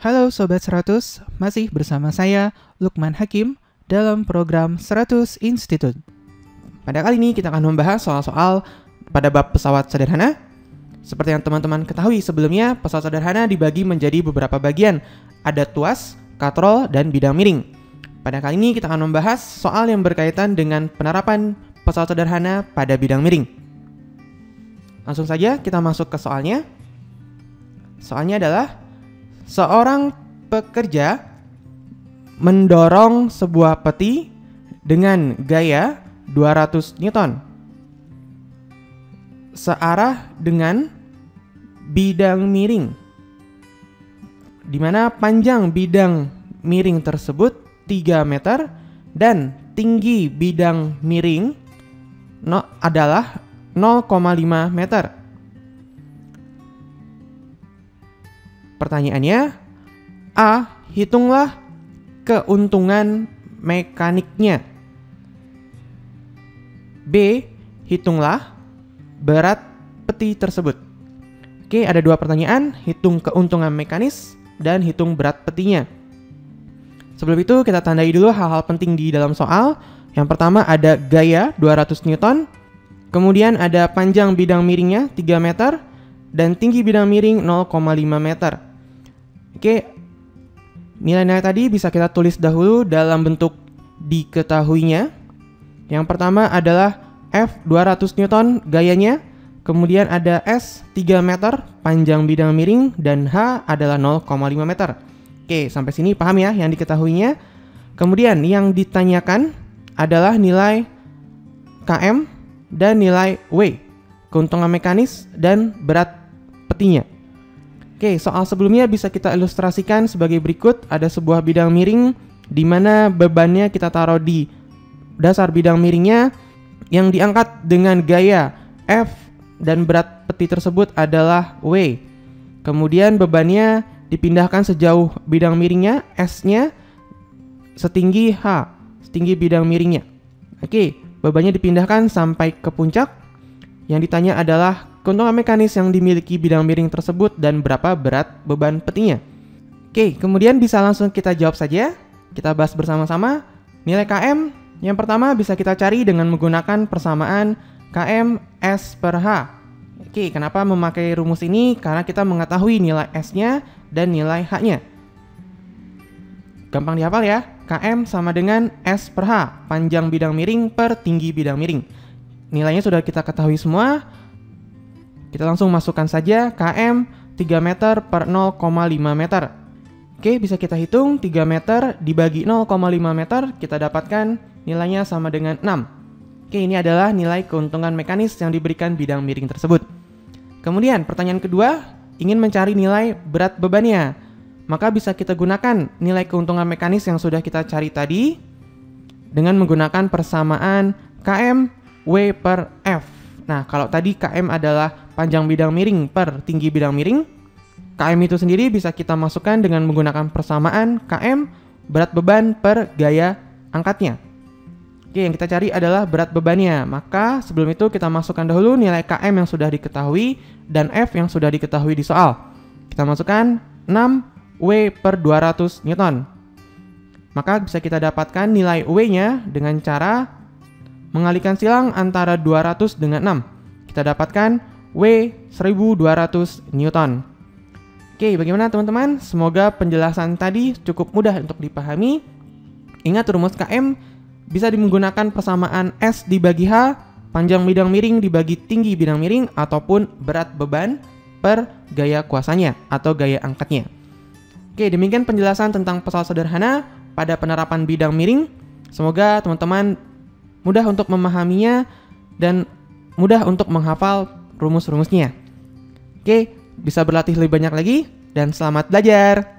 Halo Sobat 100, masih bersama saya Lukman Hakim dalam program 100 Institute. Pada kali ini kita akan membahas soal-soal pada bab pesawat sederhana. Seperti yang teman-teman ketahui sebelumnya, pesawat sederhana dibagi menjadi beberapa bagian. Ada tuas, katrol, dan bidang miring. Pada kali ini kita akan membahas soal yang berkaitan dengan penerapan pesawat sederhana pada bidang miring. Langsung saja kita masuk ke soalnya. Soalnya adalah seorang pekerja mendorong sebuah peti dengan gaya 200 Newton searah dengan bidang miring, di mana panjang bidang miring tersebut 3 meter dan tinggi bidang miring adalah 0,5 meter. Pertanyaannya, A. Hitunglah keuntungan mekaniknya. B. Hitunglah berat peti tersebut. Oke, ada dua pertanyaan, hitung keuntungan mekanis dan hitung berat petinya. Sebelum itu kita tandai dulu hal-hal penting di dalam soal. Yang pertama ada gaya 200 Newton, kemudian ada panjang bidang miringnya 3 meter, dan tinggi bidang miring 0,5 meter. Oke, nilai-nilai tadi bisa kita tulis dahulu dalam bentuk diketahuinya. Yang pertama adalah F 200 Newton gayanya, kemudian ada S 3 meter panjang bidang miring, dan H adalah 0,5 meter. Oke, sampai sini paham ya yang diketahuinya. Kemudian yang ditanyakan adalah nilai KM dan nilai W, keuntungan mekanis dan berat petinya. Oke, soal sebelumnya bisa kita ilustrasikan sebagai berikut. Ada sebuah bidang miring di mana bebannya kita taruh di dasar bidang miringnya yang diangkat dengan gaya F dan berat peti tersebut adalah W. Kemudian bebannya dipindahkan sejauh bidang miringnya, S-nya setinggi H, setinggi bidang miringnya. Oke, bebannya dipindahkan sampai ke puncak. Yang ditanya adalah keuntungan mekanis yang dimiliki bidang miring tersebut dan berapa berat beban petinya. Oke, kemudian bisa langsung kita jawab saja. Kita bahas bersama-sama. Nilai KM yang pertama bisa kita cari dengan menggunakan persamaan KM S per H. Oke, kenapa memakai rumus ini? Karena kita mengetahui nilai S-nya dan nilai H-nya. Gampang dihafal ya. KM sama dengan S per H, panjang bidang miring per tinggi bidang miring. Nilainya sudah kita ketahui semua. Kita langsung masukkan saja KM 3 meter per 0,5 meter. Oke, bisa kita hitung 3 meter dibagi 0,5 meter, kita dapatkan nilainya sama dengan 6. Oke, ini adalah nilai keuntungan mekanis yang diberikan bidang miring tersebut. Kemudian pertanyaan kedua, ingin mencari nilai berat bebannya. Maka bisa kita gunakan nilai keuntungan mekanis yang sudah kita cari tadi dengan menggunakan persamaan KM W per F. Nah, kalau tadi KM adalah panjang bidang miring per tinggi bidang miring, KM itu sendiri bisa kita masukkan dengan menggunakan persamaan KM berat beban per gaya angkatnya. Oke, yang kita cari adalah berat bebannya. Maka sebelum itu kita masukkan dahulu nilai KM yang sudah diketahui dan F yang sudah diketahui di soal. Kita masukkan 6 W per 200 Newton. Maka bisa kita dapatkan nilai W-nya dengan cara mengalihkan silang antara 200 dengan 6. Kita dapatkan W 1200 Newton. Oke, bagaimana teman-teman? Semoga penjelasan tadi cukup mudah untuk dipahami. Ingat rumus KM bisa menggunakan persamaan S dibagi H, panjang bidang miring dibagi tinggi bidang miring, ataupun berat beban per gaya kuasanya atau gaya angkatnya. Oke, demikian penjelasan tentang pesawat sederhana pada penerapan bidang miring. Semoga teman-teman mudah untuk memahaminya dan mudah untuk menghafal rumus-rumusnya. Oke, bisa berlatih lebih banyak lagi dan selamat belajar.